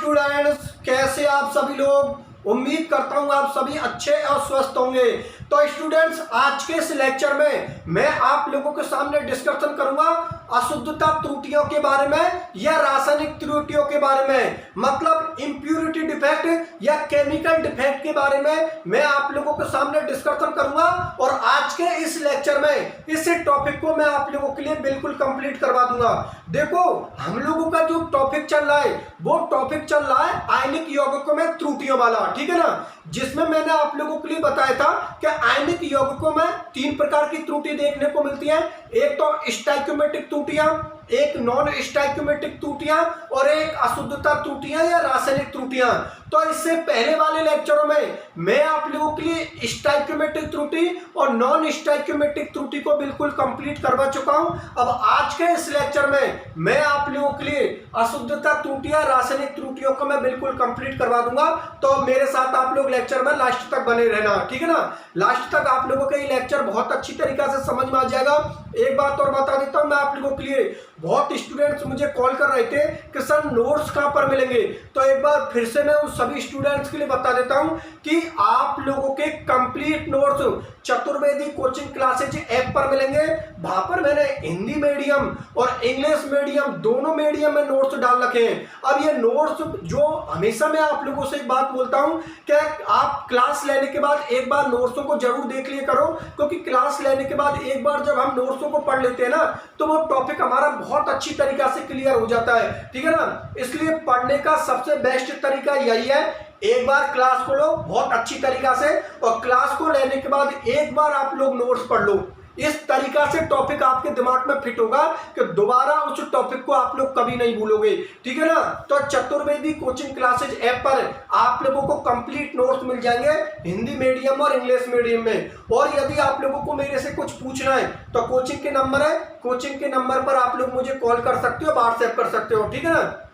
Students, कैसे आप सभी लोग। उम्मीद करता हूं आप सभी अच्छे और स्वस्थ होंगे। तो स्टूडेंट्स, आज के इस लेक्चर में मैं आप लोगों के सामने डिस्कशन करूंगा अशुद्धता त्रुटियों के बारे में या रासायनिक त्रुटियों के बारे में, मतलब इंप्यूरिटी डिफेक्ट या केमिकल डिफेक्ट के बारे में मैं आप लोगों के सामने डिस्कशन करूंगा। और आज के इस लेक्चर में इस टॉपिक को मैं आप लोगों के लिए बिल्कुल कंप्लीट करवा दूंगा। देखो, हम लोगों का जो टॉपिक चल रहा है वो टॉपिक चल रहा है आयनिक यौगिकों में त्रुटियों वाला, ठीक है ना, जिसमें मैंने आप लोगों के लिए बताया था कि आयनिक यौगिकों में तीन प्रकार की त्रुटि देखने को मिलती है। एक तो स्टोइकियोमेट्रिक त्रुटियां, एक नॉन स्टोइकियोमेट्रिक त्रुटियां और एक अशुद्धता त्रुटियां या रासायनिक त्रुटियां। तो इससे पहले वाले लेक्चरों में मैं आप लोगों के लिए स्टोइकियोमेट्रिक त्रुटि और नॉन स्टोइकियोमेट्रिक त्रुटि को बिल्कुल कंप्लीट करवा चुका हूं। अब आज के इस लेक्चर में मैं आप लोगों के लिए अशुद्धता त्रुटियां, रासायनिक त्रुटियों को मैं बिल्कुल कंप्लीट करवा दूंगा। तो मेरे साथ आप लोग लेक्चर में लास्ट तक बने रहना, ठीक है ना। लास्ट तक आप लोगों का ये लेक्चर बहुत अच्छी तरीके से समझ में आ जाएगा। एक बात और बता देता हूं मैं आप लोगों के लिए, बहुत स्टूडेंट्स मुझे कॉल कर रहे थे कि सर नोट्स कहां पर मिलेंगे। तो एक बार फिर से मैं उन सभी स्टूडेंट्स के लिए बता देता हूं कि आप लोगों के complete notes Chaturvedi coaching classes app पर मिलेंगे। वहां पर मैंने हिंदी मीडियम और इंग्लिश मीडियम दोनों मीडियम में नोट्स डाल रखे हैं। अब ये नोट्स जो हमेशा मैं आप लोगों से एक बात बोलता हूं कि आप क्लास लेने के बाद एक बार नोट्सों को जरूर देख लिया करो, क्योंकि क्लास लेने के बाद एक बार जब हम नोट्सों को पढ़ लेते हैं ना तो वो टॉपिक हमारा बहुत अच्छी तरीके से क्लियर हो जाता है, ठीक है ना। इसलिए पढ़ने का सबसे बेस्ट तरीका यही है, एक बार क्लास को लो बहुत अच्छी तरीका से और क्लास को लेने के बाद एक बार आप लोग नोट्स पढ़ लो। इस तरीका से टॉपिक आपके दिमाग में फिट होगा कि दोबारा उस टॉपिक को आप लोग कभी नहीं भूलोगे, ठीक है ना। तो चतुर्वेदी कोचिंग क्लासेज ऐप पर आप लोगों को कंप्लीट नोट्स मिल जाएंगे हिंदी मीडियम और इंग्लिश मीडियम में। और यदि आप लोगों को मेरे से कुछ पूछना है तो कोचिंग के नंबर है, कोचिंग के नंबर पर आप लोग मुझे कॉल कर सकते हो, व्हाट्सएप कर सकते हो, ठीक है ना।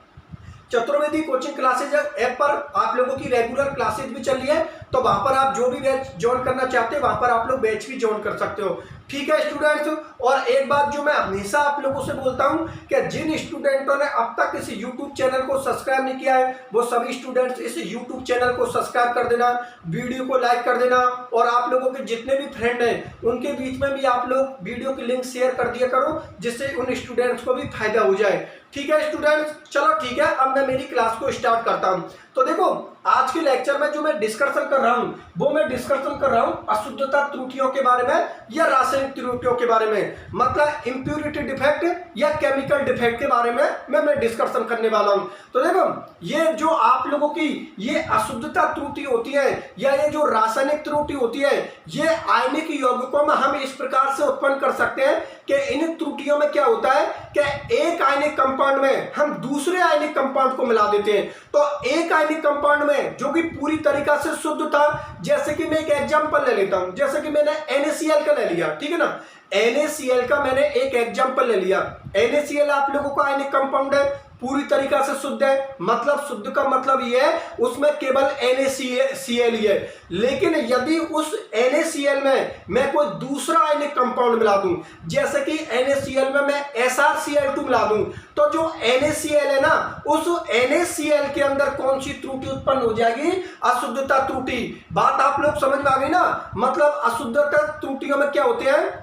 चतुर्वेदी कोचिंग क्लासेज ऐप पर आप लोगों की रेगुलर क्लासेज भी चल रही है, तो वहां पर आप जो भी बैच ज्वाइन करना चाहते हैं वहां पर आप लोग बैच भी ज्वाइन कर सकते हो, ठीक है स्टूडेंट्स। और एक बात जो मैं हमेशा आप लोगों से बोलता हूं कि जिन स्टूडेंटों ने अब तक इस YouTube चैनल को सब्सक्राइब नहीं किया है वो सभी स्टूडेंट्स इस YouTube चैनल को सब्सक्राइब कर देना, वीडियो को लाइक कर देना और आप लोगों के जितने भी फ्रेंड हैं उनके बीच में भी आप लोग वीडियो की लिंक शेयर कर दिया करो, जिससे उन स्टूडेंट्स को भी फायदा हो जाए, ठीक है स्टूडेंट्स। चलो ठीक है, अब मैं मेरी क्लास को स्टार्ट करता हूं। तो देखो, आज के लेक्चर में जो मैं डिस्कशन कर रहा हूं वो मैं डिस्कशन कर रहा हूं अशुद्धता त्रुटियों के बारे में या रासायनिक त्रुटियों के बारे में, मतलब इंप्यूरिटी डिफेक्ट या केमिकल डिफेक्ट के बारे में मैं डिस्कशन करने वाला हूं। तो देखो, ये जो आप लोगों की ये अशुद्धता त्रुटि होती है या ये जो रासायनिक त्रुटि होती है, ये आयनिक यौगिकों में हम इस प्रकार से उत्पन्न कर सकते हैं कि इन त्रुटियों में क्या होता है कि एक आयनिक कंपाउंड में हम दूसरे आयनिक कंपाउंड को मिला देते हैं। तो एक आयनिक कंपाउंड में जो कि पूरी तरीका से शुद्ध था, जैसे कि मैं एक एग्जांपल ले लेता हूं, जैसे कि मैंने NaCl का ले लिया, ठीक है ना। NaCl का मैंने एक एग्जांपल ले लिया। NaCl आप लोगों का आयनिक कंपाउंड है, पूरी तरीका से शुद्ध है, मतलब शुद्ध का मतलब ये है उसमें केवल NaCl ही है। लेकिन यदि उस NaCl में मैं कोई दूसरा आयनिक कंपाउंड मिला दूं, जैसे कि NaCl में मैं SrCl2 मिला दूं, तो जो NaCl है ना उस NaCl के अंदर कौन सी त्रुटि उत्पन्न हो जाएगी? अशुद्धता त्रुटि। बात आप लोग समझ में आ गई ना। मतलब अशुद्धता त्रुटियों में क्या होते हैं,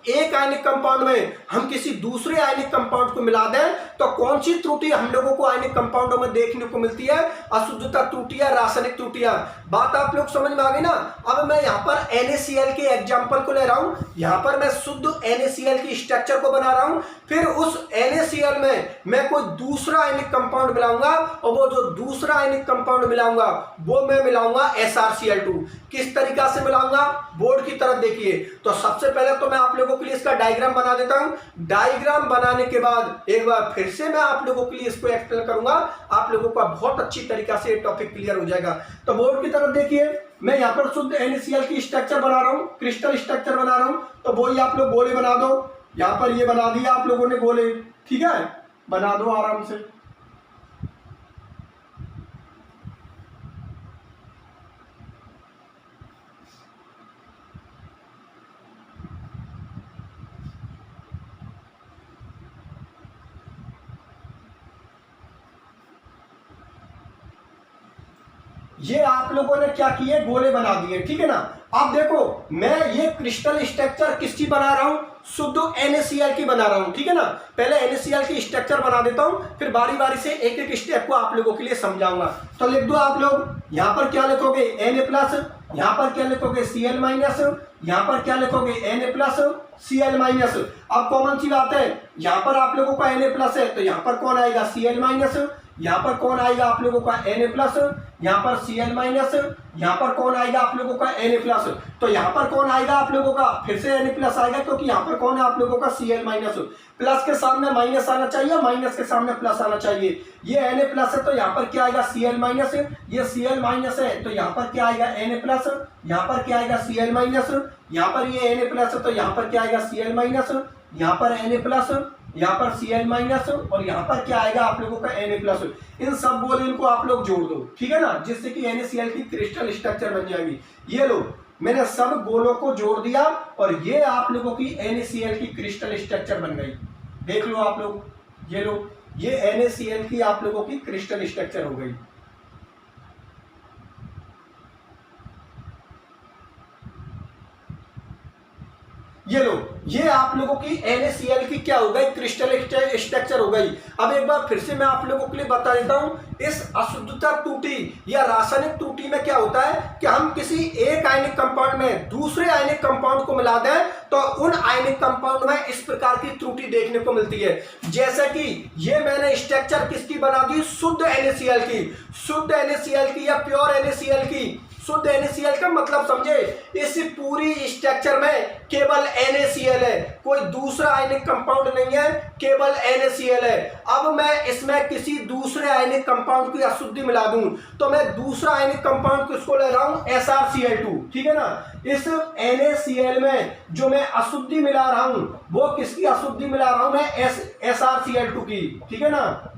एक आयनिक कंपाउंड में हम किसी दूसरे आयनिक कंपाउंड को मिला दें तो कौन सी त्रुटि हम लोगों को आयनिक कंपाउंडों में देखने को मिलती है? अशुद्धता त्रुटियां, रासायनिक त्रुटियां। बात आप लोग समझ में आ गई ना। अब मैं यहां पर NaCl के एग्जांपल को ले रहा हूं, यहां पर मैं शुद्ध NaCl की स्ट्रक्चर को बना रहा हूं, फिर उस NaCl में मैं कोई दूसरा आयनिक कंपाउंड मिलाऊंगा और वो जो दूसरा आयनिक कंपाउंड मिलाऊंगा वो मैं मिलाऊंगा SrCl2। किस तरीका से मिलाऊंगा, बोर्ड की तरफ देखिए। तो सबसे पहले तो मैं आप लोगों के लिए इसका डायग्राम बना देता हूं। डायग्राम बनाने के बाद एक बार फिर से मैं आप लोगों के लिए इसको एक्सप्लेन करूंगा, आप लोगों का बहुत अच्छी तरीका से ये टॉपिक क्लियर हो जाएगा। तो बोर्ड की तरफ देखिए, मैं यहाँ पर शुद्ध NaCl की स्ट्रक्चर बना रहा हूं, क्रिस्टल स्ट्रक्चर बना रहा हूं। तो वही आप लोग गोले बना दो, यहाँ पर ये बना दिया आप लोगों ने गोले, ठीक है, बना दो आराम से। ये आप लोगों ने क्या किए, गोले बना दिए, ठीक है ना। अब देखो मैं ये क्रिस्टल स्ट्रक्चर किसकी बना रहा हूं, शुद्ध NaCl की बना रहा हूं, ठीक है ना। पहले NaCl की स्ट्रक्चर बना देता हूं, फिर बारी बारी से एक एक स्टेप को आप लोगों के लिए समझाऊंगा। तो लिख दो आप लोग, यहां पर क्या लिखोगे Na+, यहां पर क्या लिखोगे Cl-, यहां पर क्या लिखोगे Na+, Cl-। अब कॉमन सी बात है, यहां पर आप लोगों का Na+ है तो यहां पर कौन आएगा Cl-, यहां पर कौन आएगा आप लोगों का Na+, यहां पर Cl-, यहां पर कौन आएगा आप लोगों का Na+, तो यहां पर कौन आएगा आप लोगों का फिर से Na+ आएगा, क्योंकि यहां पर कौन है आप लोगों का Cl-। प्लस के सामने माइनस आना चाहिए, माइनस के सामने प्लस आना चाहिए। ये Na+ है तो यहां पर क्या आएगा Cl-, ये Cl- है तो यहां पर क्या आएगा Na+, यहां पर क्या आएगा Cl-, यहां पर ये Na+ है तो यहां पर क्या आएगा Cl-, यहां पर Na+, यहाँ पर Cl- और यहाँ पर क्या आएगा आप लोगों का Na+। इन सब गोले इनको आप लोग जोड़ दो, ठीक है ना, जिससे कि NaCl की क्रिस्टल स्ट्रक्चर बन जाएगी। ये लो मैंने सब गोलों को जोड़ दिया और ये आप लोगों की NaCl की क्रिस्टल स्ट्रक्चर बन गई। देख लो आप लोग, ये लो ये NaCl की आप लोगों की क्रिस्टल स्ट्रक्चर हो गई। ये लो ये आप लोगों की NaCl की क्या हो गई, क्रिस्टल स्ट्रक्चर हो गई। अब एक बार फिर से मैं आप लोगों के लिए बता देता हूं, इस अशुद्धता त्रुटि या रासायनिक त्रुटि में क्या होता है कि हम किसी एक आयनिक कंपाउंड में दूसरे आयनिक कंपाउंड को मिला दें तो उन आयनिक कंपाउंड में इस प्रकार की त्रुटि देखने को मिलती है। जैसे कि ये मैंने स्ट्रक्चर किसकी बना दी, शुद्ध NaCl की, शुद्ध NaCl की या प्योर NaCl की। शुद्ध NaCl का मतलब समझे, इस पूरी स्ट्रक्चर में केवल NaCl है, कोई दूसरा आयनिक कंपाउंड नहीं है, केवल NaCl है। अब मैं इसमें किसी दूसरे आयनिक कंपाउंड की अशुद्धि मिला दूं तो मैं दूसरा आयनिक कंपाउंड किसको ले रहा हूं, SrCl2, ठीक है ना। इस NaCl में जो मैं अशुद्धि मिला रहा हूं वो किसकी अशुद्धि मिला रहा हूं मैं, SrCl2 की, ठीक है ना।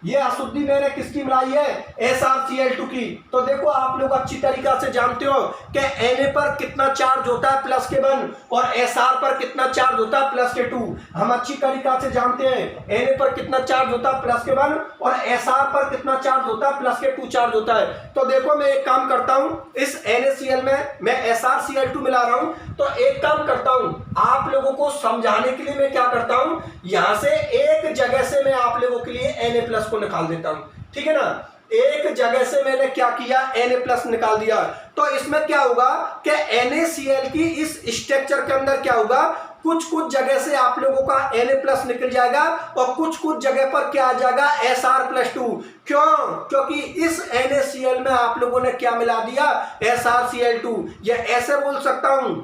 ये अशुद्धि मैंने किसकी मिलाई है, SrCl2 की। तो देखो आप लोग अच्छी तरीका से जानते हो कि Na पर कितना चार्ज होता है +1 और Sr पर कितना चार्ज होता है +2। हम अच्छी तरीका से जानते हैं Na पर कितना चार्ज होता है +1 और Sr पर कितना चार्ज होता है +2 चार्ज होता है। तो देखो मैं एक काम करता हूं, इस NaCl में मैं SrCl2 मिला रहा हूं, तो एक काम करता हूं आप लोगों को समझाने के लिए मैं क्या करता हूं, यहां से एक जगह से मैं आप लोगों के लिए Na+ को निकाल देता हूं, ठीक है ना। एक जगह से मैंने क्या किया, Na+ निकाल दिया। तो इसमें क्या होगा कि NaCl की इस स्ट्रक्चर के अंदर क्या होगा, कुछ कुछ जगह से आप लोगों का Na+ निकल जाएगा और कुछ कुछ जगह पर क्या आ जाएगा, Sr+2। क्यों, क्योंकि इस NaCl में आप लोगों ने क्या मिला दिया, SrCl2। या ऐसे बोल सकता हूं,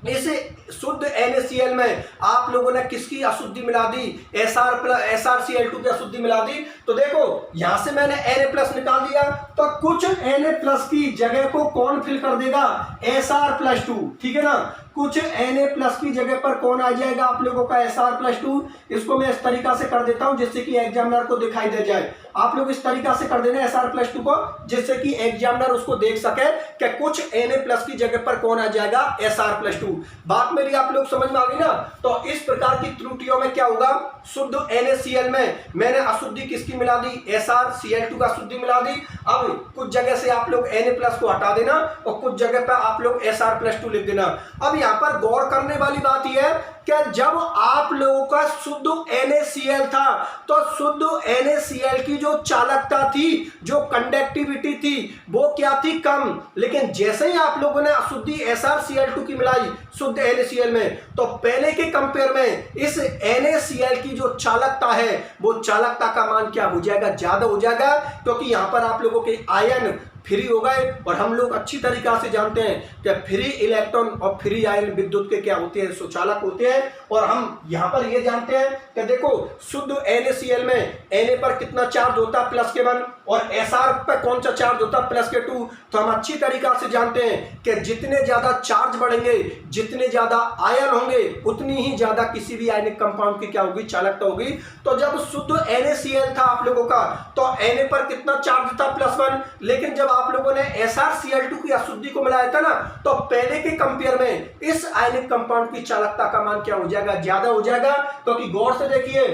इस शुद्ध NaCl में आप लोगों ने किसकी अशुद्धि मिला दी, SrCl2 की अशुद्धि मिला दी। तो देखो यहां से मैंने Na+ निकाल दिया, तो कुछ Na+ की जगह को कौन फिल कर देगा, Sr+2, ठीक है ना। कुछ Na+ की जगह पर कौन आ जाएगा आप लोगों का, Sr+2। इसको मैं इस तरीका से कर देता हूं जिससे कि एग्जामिनर को दिखाई दे जाए। आप लोग इस तरीका से कर देना Sr+2 को, जिससे कि एग्जामिनर उसको देख सके कि कुछ Na+ की जगह पर कौन आ जाएगा, Sr+2। बात मेरी आप लोग समझ में आ गई ना। तो इस प्रकार की त्रुटियों में क्या होगा, शुद्ध NaCl में मैंने अशुद्धि किसकी मिला दी, SrCl2 का अशुद्धि मिला दी। अब कुछ जगह से आप लोग Na+ को हटा देना और कुछ जगह पर आप लोग Sr+2 लिख देना। अब यहां पर गौर करने वाली बात यह है कि जब आप लोगों का शुद्ध NaCl था तो शुद्ध NaCl की जो चालकता थी, जो कंडक्टिविटी थी, वो क्या थी, कम। लेकिन जैसे ही आप लोगों ने अशुद्धि SrCl2 की मिलाई शुद्ध NaCl में, तो पहले के कंपेयर में इस NaCl की जो चालकता है वो चालकता का मान क्या हो जाएगा, ज्यादा हो जाएगा, क्योंकि यहां पर आप लोगों के आयन फ्री हो गए। और हम लोग अच्छी तरीका से जानते हैं कि फ्री इलेक्ट्रॉन और फ्री आयन विद्युत के क्या होते हैं, सुचालक होते हैं। और हम यहां पर ये जानते हैं कि देखो शुद्ध NaCl में Na पर कितना चार्ज होता है, +1 और Sr पर कौन सा चार्ज होता है, +2। तो हम अच्छी तरीका से जानते हैं कि जितने ज्यादा चार्ज बढ़ेंगे, जितने ज्यादा आयन होंगे, उतनी ही ज्यादा किसी भी आयनिक कंपाउंड की क्या होगी, चालकता होगी। तो जब शुद्ध NaCl था आप लोगों का, तो Na पर कितना चार्ज था, +1। लेकिन जब आप लोगों ने SrCl2 की अशुद्धि को मिलाया था ना, तो पहले के कंपेयर में इस आयनिक कंपाउंड की चालकता का मान क्या हो जाएगा, ज्यादा हो जाएगा। क्योंकि गौर से देखिए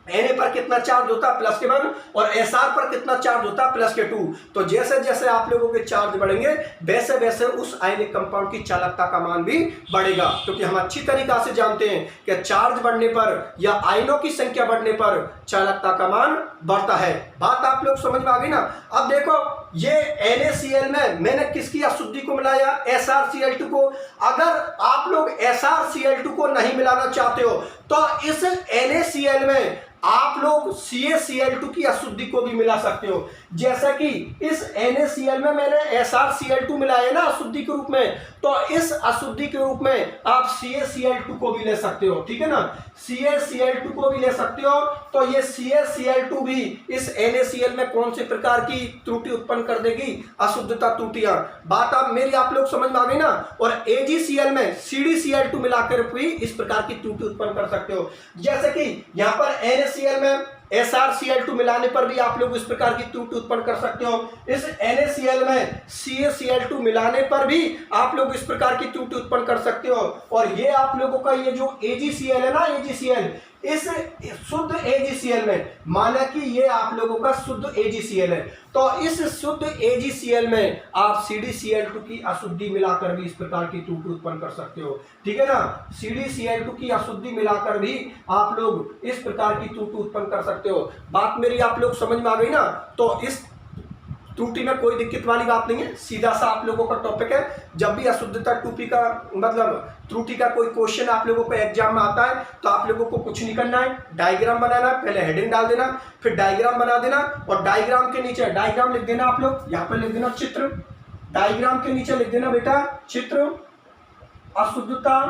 Na पर कितना चार्ज होता है +1 और Sr पर कितना चार्ज होता है +2। तो जैसे जैसे आप लोगों के चार्ज बढ़ेंगे वैसे वैसे उस आयनिक कंपाउंड की चालकता का मान भी बढ़ेगा, क्योंकि हम अच्छी तरीका से जानते हैं कि चार्ज बढ़ने पर या आयनों की संख्या बढ़ने पर चालकता का मान बढ़ता है। बात आप लोग समझ में आ गई ना। अब देखो ये NaCl में मैंने किसकी अशुद्धि को मिलाया, SrCl2 को। अगर आप लोग SrCl2 को नहीं मिलाना चाहते हो तो इस NaCl में आप लोग CaCl2 की अशुद्धि को भी मिला सकते हो। जैसा कि इस NaCl में मैंने SrCl2 मिलाया है ना अशुद्धि के रूप में, तो इस अशुद्धि के रूप में आप CaCl2 को भी ले सकते हो, ठीक है ना, CaCl2 को भी ले सकते हो। तो ये CaCl2 भी इस NaCl में कौन से प्रकार की त्रुटि उत्पन्न कर देगी, अशुद्धता त्रुटियां। बात आप लोग समझ में आ गई ना। और AgCl में CdCl2 मिलाकर भी इस प्रकार की त्रुटि उत्पन्न कर सकते हो। जैसे कि यहाँ पर NaCl में SrCl2 मिलाने पर भी आप लोग इस प्रकार की त्रुटि उत्पन्न कर सकते हो। इस NaCl में CaCl2 मिलाने पर भी आप लोग इस प्रकार की त्रुटि उत्पन्न कर सकते हो। और ये आप लोगों का ये जो AgCl है ना, AgCl, इस शुद्ध AgCl में माना कि ये आप लोगों का शुद्ध AgCl है, तो इस शुद्ध AgCl में आप CdCl2 की अशुद्धि मिलाकर भी इस प्रकार की त्रुटि उत्पन्न कर सकते हो, ठीक है ना। CdCl2 की अशुद्धि मिलाकर भी आप लोग इस प्रकार की त्रुटि उत्पन्न कर सकते हो। बात मेरी आप लोग समझ में आ गई ना। तो इस त्रुटि में कोई दिक्कत वाली बात नहीं है, सीधा सा आप लोगों का टॉपिक है। जब भी अशुद्धता त्रुटि का मतलब त्रुटि का कोई क्वेश्चन आप लोगों को एग्जाम में आता है तो आप लोगों को कुछ नहीं करना है, डायग्राम बनाना, पहले हेडिंग डाल देना, फिर डायग्राम बना देना और डायग्राम के नीचे डायग्राम लिख देना। आप लोग यहाँ पर लिख देना चित्र, डायग्राम के नीचे लिख देना बेटा चित्र, अशुद्धता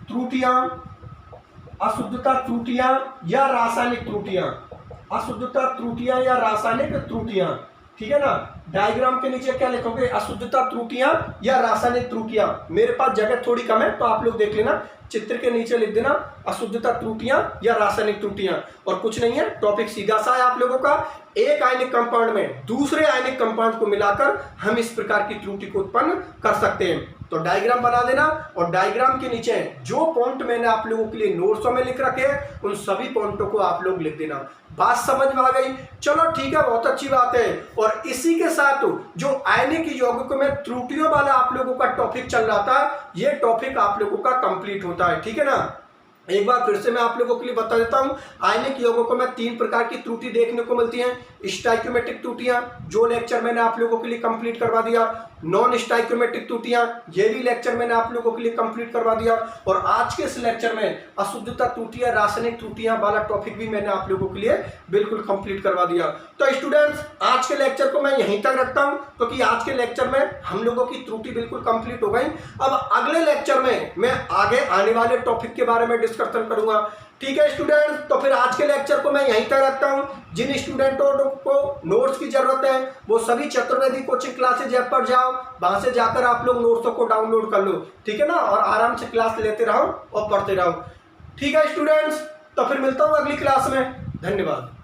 त्रुटियां, अशुद्धता त्रुटियां या रासायनिक त्रुटियां, अशुद्धता त्रुटियां या रासायनिक त्रुटियां, ठीक है ना। डायग्राम के नीचे क्या लिखोगे, अशुद्धता त्रुटियां या रासायनिक त्रुटियां। मेरे पास जगह थोड़ी कम है तो आप लोग देख लेना, चित्र के नीचे लिख देना अशुद्धता त्रुटियां या रासायनिक त्रुटियां। और कुछ नहीं है, टॉपिक सीधा सा है आप लोगों का। एक आयनिक कंपाउंड में दूसरे आयनिक कंपाउंड को मिलाकर हम इस प्रकार की त्रुटि को उत्पन्न कर सकते हैं। तो डायग्राम बना देना और डायग्राम के नीचे जो पॉइंट मैंने आप लोगों के लिए नोट्सों में लिख रखे हैं उन सभी पॉइंटों को आप लोग लिख देना। बात समझ में आ गई? चलो ठीक है, बहुत अच्छी बात है। और इसी के साथ जो आयनिक यौगिकों में त्रुटियों वाला आप लोगों का टॉपिक चल रहा था, ये टॉपिक आप लोगों का कंप्लीट होता है, ठीक है ना। एक बार फिर से मैं आप लोगों के लिए बता देता हूं, आयनिक यौगिकों में 3 प्रकार की त्रुटि देखने को मिलती हैं। स्टाइक्योमेट्रिक त्रुटियां, जो लेक्चर मैंने आप लोगों के लिए कंप्लीट करवा दिया। नॉन स्टाइक्योमेट्रिक त्रुटियां, ये भी लेक्चर मैंने आप लोगों के लिए कंप्लीट करवा दिया। और आज के इस लेक्चर में अशुद्धता त्रुटियां, रासायनिक त्रुटियां वाला टॉपिक भी मैंने आप लोगों के लिए बिल्कुल कंप्लीट करवा दिया। तो स्टूडेंट्स, आज के लेक्चर को मैं यहीं तक रखता हूं, क्योंकि आज के लेक्चर में हम लोगों की त्रुटि बिल्कुल कंप्लीट हो गई। अब अगले लेक्चर में मैं आगे आने वाले टॉपिक के बारे में डिस्कशन करूंगा, ठीक है स्टूडेंट्स। तो फिर आज के लेक्चर को मैं यहीं तक रखता हूं। जिन स्टूडेंटों को नोट्स की जरूरत है वो सभी चतुर्वेदी कोचिंग क्लासेज ऐप पर जाओ, वहां से जाकर आप लोग नोट्सों को डाउनलोड कर लो, ठीक है ना, और आराम से क्लास लेते रहो और पढ़ते रहो, ठीक है स्टूडेंट्स। तो फिर मिलता हूं अगली क्लास में, धन्यवाद।